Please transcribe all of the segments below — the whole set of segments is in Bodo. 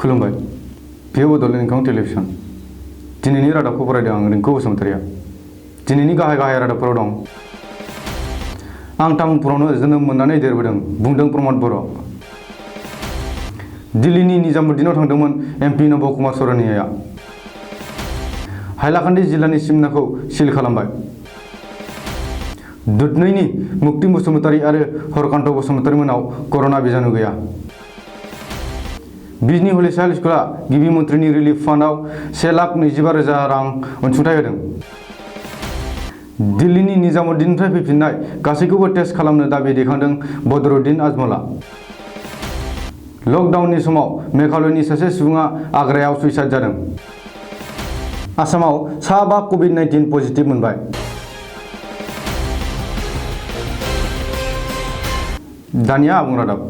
खुलुमबाय बेयो बड'लेण्ड इंखं टेलिभिजन दिनैनि रादाबखौ फरायदों आं रिंकु बसुमतारिया दिनैनि गाहाय रादाबफोराव दं आं तामुलपुरावनो जोनोम मोननानै देरबोदों बुंदों प्रमद बर' दिल्लीनि निजामुद्दिनाव थांदोंमोन एमपि नब कुमार सरनियाया हाइलाकान्दि जिल्लानि सिमनाखौ सिल खालामबाय दुधनैनि मुक्ति बसुमतारी आरो हरकान्त बसुमतारी मोनाव कर'ना बिजानु गैया बिजनी हलिचरन स्कुला गिबि मन्थ्रिनि रिलिफ फान्डआव 1,25,000 रां अनसुंथाइ होदों दिल्लीनि निजामुद्दिननिफ्राय फैफिननाय गासैखौबो टेस्ट खालामनो दाबि दैखांदों बदरुद्दिन आजमलआ लकडाउननि समाव मेघालयनि सासे सुबुङा आग्रायाव सुइसाइड जादों आसामाव 5 कभिड-19 पजिटिभ मोनबाय दानिया आबुं रादाब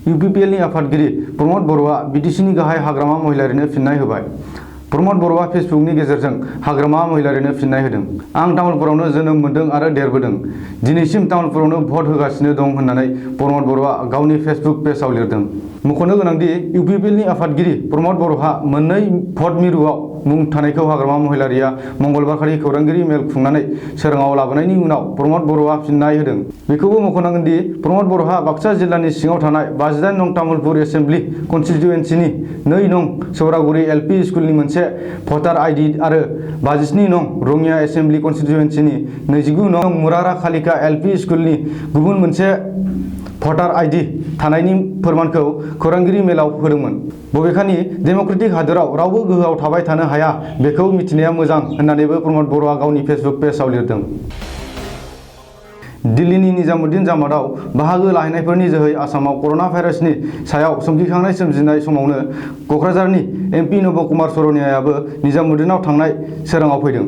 इउपिपिएलनि आफादगिरि प्रमद बर'आ बिटिसिनि गाहाय हाग्रामा महिलारिनो फिन्नाय होबाय प्रमद बर'आ फेसबुकनि गेजेरजों हाग्रामा महिलारिनो फिन्नाय होदों आं तामुलपुरावनो जोनोम मोनदों आरो देरबोदों दिनैसिम तामुलपुरावनो भट होगासिनो दं होननानै प्रमद बर'आ गावनि फेसबुक पेजआव लिरदों मख'नो गोनांदि इउपिपिएलनि आफादगिरि प्रमद बर'हा मोननै भट मिरुआव मुं थानायखौ हाग्रामा महिलारिया मंगलबारखालि खौरांगिरि मेल खुंनानै सोराङाव लाबोनायनि उनाव प्रमद बर'आ फिन्नाय होदों बेखौबो मख'नांगोन दि प्रमद बर'हा बाक्सा जिल्लानि सिङाव थानाय 58 नं तामुलपुर एसेम्बलि कन्स्टिट्युएन्सिनि 2 नं सौरागुरि एलपि स्कुलनि मोनसे भटार आइडि आरो 57 नं रङिया एसेम्बलि कन्स्टिट्युएन्सिनि 29 नं मुरारा खालिका एलपि स्कुलनि गुबुन मोनसे भटार आइडि थानायनि फोरमानखौ खौरांगिरि मेलाव होदोंमोन बबेखानि डेम'क्रेटिक हादोराव रावबो गोहोआव थाबाय थानो हाया बेखौ मिथिनाया मोजां होननानैबो प्रमद बर'आ गावनि फेसबुक पेजआव लिरदों दिल्लीनि निजामुद्दिन जामातआव बाहागो लाहैनायफोरनि जोहै आसामाव कर'ना भाइरासनि सायाव समखिखांनाय सोमजिनाय समावनो क'क्राझारनि एमपि नब कुमार सरनियायाबो निजामुद्दिनाव थांनाय सोराङाव फैदों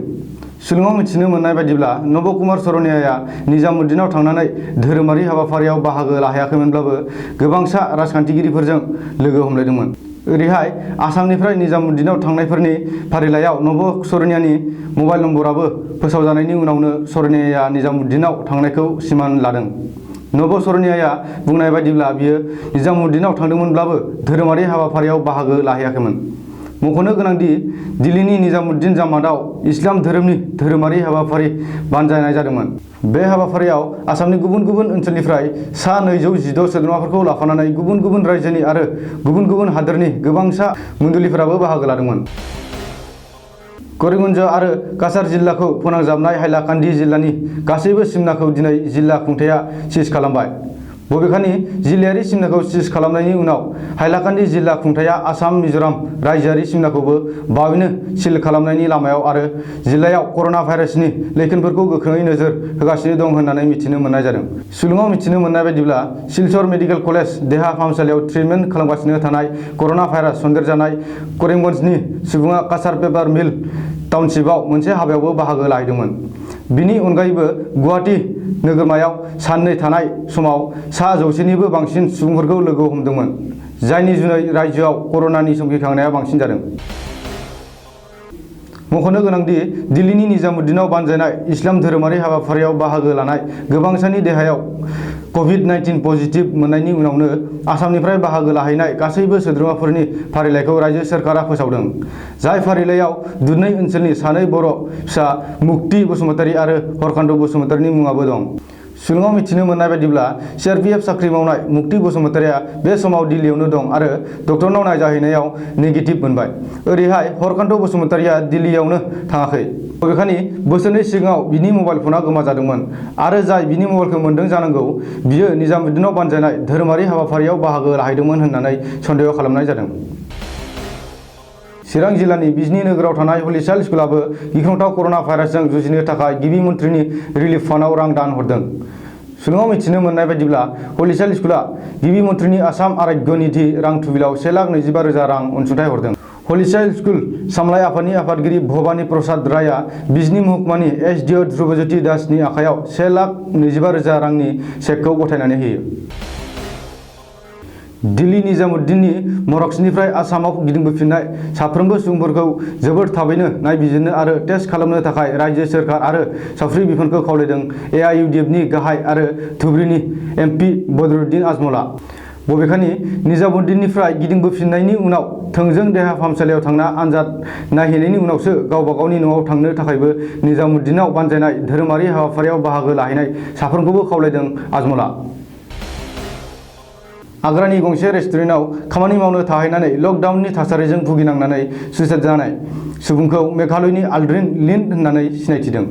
सुलुङाव मिथिनो मोननाय बायदिब्ला नब कुमार सरनियाया निजामुद्दिनाव थांनानै धोरोमारि हाबाफारियाव बाहागो लाहैयाखैमोनब्लाबो गोबांसा राजखान्थिगिरिफोरजों लोगो हमलायदोंमोन ओरैहाय आसामनिफ्राय निजामुद्दिनाव थांनायफोरनि फारिलाइयाव नब सरनियानि मबाइल नम्बराबो फोसावजानायनि उनावनो सरनियाया निजामुद्दिनाव थांनायखौ सिमान लादों नब सरनियाया बुंनाय बायदिब्ला बियो निजामुद्दिनाव थांदोंमोनब्लाबो धोरोमारि हाबाफारियाव बाहागो लाहैयाखैमोन मख'नो गोनांदि दिल्लीनि निजामुद्दिन जामातआव इस्लाम धोरोमनि धोरोमारि हाबाफारि बानजायनाय जादोंमोन बे हाबाफारियाव आसामनि गुबुन गुबुन ओनसोलनिफ्राय सा 216 सोद्रोमाफोरखौ लाफानानै गुबुन गुबुन रायजोनि आरो गुबुन गुबुन हादोरनि गोबांसा मण्डलिफोराबो बाहागो लादोंमोन करिमगन्ज आरो काछार जिल्लाखौ फोनांजाबनाय हाइलाकान्दि जिल्लानि गासैबो सिमनाखौ दिनै जिल्ला खुंथाया सिज खालामबाय बबेखानि जिल्लायारि सिमनाखौ सिज खालामनायनि उनाव हाइलाकान्दि जिल्ला खुंथाया आसाम मिज'राम रायजोआरि सिमनाखौबो बावैनो सिल खालामनायनि लामायाव आरो जिल्लायाव कर'ना भाइरासनि लैखोनफोरखौ गोख्रोङै नोजोर होगासिनो दं होननानै मिथिनो मोननाय जादों सुलुङाव मिथिनो मोननाय बायदिब्ला सिलचर मेडिकेल कलेज देहा फाहामसालियाव ट्रिटमेन्ट खालामगासिनो थानाय कर'ना भाइरास सन्देरजानाय करिमगन्जनि सुबुङा काछार पेपार मिल टाउनशिपआव मोनसे हाबायावबो बाहागो लाहैदोंमन बिनि अनगायैबो गुवाहाटी नोगोरमायाव साननै थानाय समाव सा 100निबो बांसिन सुबुंफोरखौ लोगो हमदोंमोन जायनि जुनै रायजोआव कर'नानि समखिखांनाया बांसिन जादों मख'नो गोनांदि दिल्लीनि निजामुद्दिनाव बानजायनाय इस्लाम धोरोमारि हाबाफारियाव बाहागो लानाय गोबांसानि देहायाव कभिड-19 पजिटिभ मोननायनि उनावनो आसामनिफ्राय बाहागो लाहैनाय गासैबो सोद्रोमाफोरनि फारिलाइखौ रायजो सोरखारा फोसावदों जाय फारिलाइयाव दुधनै ओनसोलनि सानै बर' फिसा मुक्ति बसुमतारी आरो हरकान्त बसुमतारीनि मुङाबो दं सुलुङाव मिथिनो मोननाय बायदिब्ला सिआरपिएफ साख्रि मावनाय मुक्ति बसुमतारीया बे समाव दिल्लीयावनो दं आरो डक्टरनाव नायजाहैनायाव नेगेटिभ मोनबाय ओरैहाय हरकान्त बसुमतारीया दिल्लीयावनो थाङाखै बबेखानि बोसोरनै सिगाङाव बिनि मबाइल फना गोमाजादोंमोन आरो जाय बिनि मबाइलखौ मोन्दों जानांगौ बियो निजामुद्दिनाव बानजायनाय धोरोमारि हाबाफारियाव बाहागो लाहैदोंमोन होननानै सन्देह खालामनाय जादों चिरां जिल्लानि बिजनी नोगोराव थानाय हलिचरन स्कुलाबो गिख्रंथाव कर'ना भाइरासजों जुजिनो थाखाय गिबि मन्थ्रिनि रिलिफ फान्डआव रां दान हरदों सुलुङाव मिथिनो मोननाय बायदिब्ला हलिचरन स्कुला गिबि मन्थ्रिनि आसाम आराग्य निधि रां थुबिलाव 1,25,000 रां अनसुंथाइ हरदों हलिचरन स्कुल सामलाय आफादनि आफादगिरि भबानी प्रसाद रायआ बिजनी महकुमानि एसडिअ ध्रुबज्योति दासनि आखायाव 1,25,000 रांनि चेकखौ गथायनानै होयो दिल्ली निजामुद्दिननि मरक्सनिफ्राय आसामाव गिदिंबोफिननाय साफ्रोमबो सुबुंफोरखौ जोबोद थाबैनो नायबिजिरनो आरो टेस्ट खालामनो थाखाय रायजो सोरखार आरो सावस्रि बिफानखौ खावलायदों एआइइउडिएफनि गाहाय आरो धुबरीनि एमपि बदरुद्दिन आजमलआ बबेखानि निजामुद्दिननिफ्राय गिदिंबोफिननायनि उनाव थोंजों देहा फाहामसालियाव थांना आन्जाद नायहैनायनि उनावसो गावबा गावनि न'आव थांनो थाखायबो निजामुद्दिनाव बानजायनाय धोरोमारि हाबाफारियाव बाहागो लाहैनाय साफ्रोमखौबो खावलायदों आजमलआ। आग्रानि गंसे रेस्टुरेन्टआव खामानि मावनो थाहैनानै लकडाउननि थासारिजों भुगिनांनानै सुइसाइड जानाय सुबुंखौ मेघालयनि आल्ड्रिन लिन होननानै सिनायथिदों।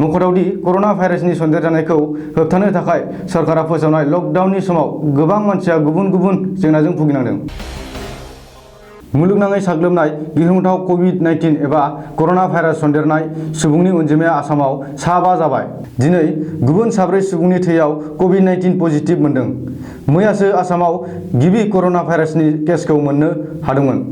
मख'थावदि कर'ना भाइरासनि सन्देरजानायखौ होबथानो थाखाय सरकारा फोसावनाय लकडाउननि समाव गोबां मानसिया गुबुन गुबुन जेंनाजों भुगिनांदों। मुलुगनाङै साग्लोबनाय गिख्रंथाव कभिड-19 एबा कर'ना भाइरास सन्देरनाय सुबुंनि अनजिमाया आसामाव 5 जाबाय। दिनै गुबुन 4 सुबुंनि थैयाव कभिड-19 पजिटिभ मोनदों। मैयासो आसामाव गिबि कर'ना भाइरासनि केसखौ मोननो हादोंमोन।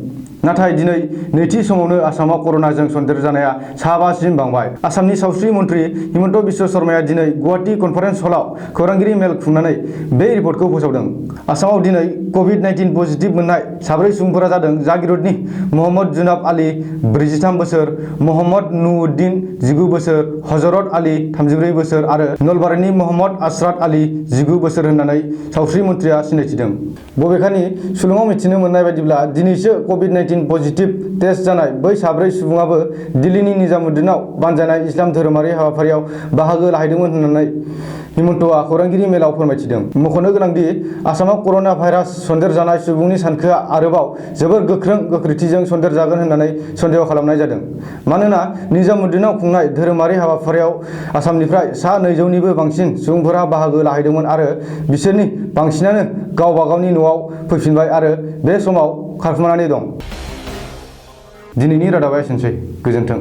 नाथाय दिनै नैथि समावनो आसामाव कर'नाजों सन्देरजानाया 5 सिम बांबाय। आसामनि सावस्रि मन्त्रि हिमन्त बिश्व शर्माया दिनै गुवाहाटी कनफारेन्स हलाव खौरांगिरि मेल खुंनानै बे रिपर्टखौ फोसावदों। आसामाव दिनै कभिड-19 पजिटिभ मोननाय 4 सुबुंफोरा जादों जागिरदनि महम्मद जुनाब आली 43 बोसोर, महम्मद नुउद्दिन 19 बोसोर, हजरत आली 34 बोसोर आरो नलबारीनि महम्मद आशरात आली 19 बोसोर होननानै सावस्रि मन्थ्रिया सिनायथिदों। बबेखानि सुलुङाव मिथिनो मोननाय बायदिब्ला दिनैसो कभिड-19 पजिटिभ टेस्ट जानाय बै 4 सुबुङाबो दिल्लीनि निजामुद्दिनाव बानजायनाय इस्लाम धोरोमारि हाबाफारियाव बाहागो लाहैदोंमोन होननानै हिमन्तआ खौरांगिरि मेलाव फोरमायथिदों। मख'नो गोनांदि आसामाव कर'ना भाइरास सन्देरजानाय सुबुंनि सानखोआ आरोबाव जोबोर गोख्रों गोख्रैथिजों सन्देरजागोन होननानै सन्देह खालामनाय जादों। मानोना निजामुद्दिनाव खुंनाय धोरोमारि हाबाफारियाव आसामनिफ्राय सा 200निबो बांसिन सुबुंफोरा बाहागो लाहैदोंमोन आरो बिसोरनि बांसिनानो गावबा गावनि न'आव फैफिनबाय आरो बे समाव खारखुमानानै दं। दिनैनि रादाबा एसेनोसै। गोजोन्थों।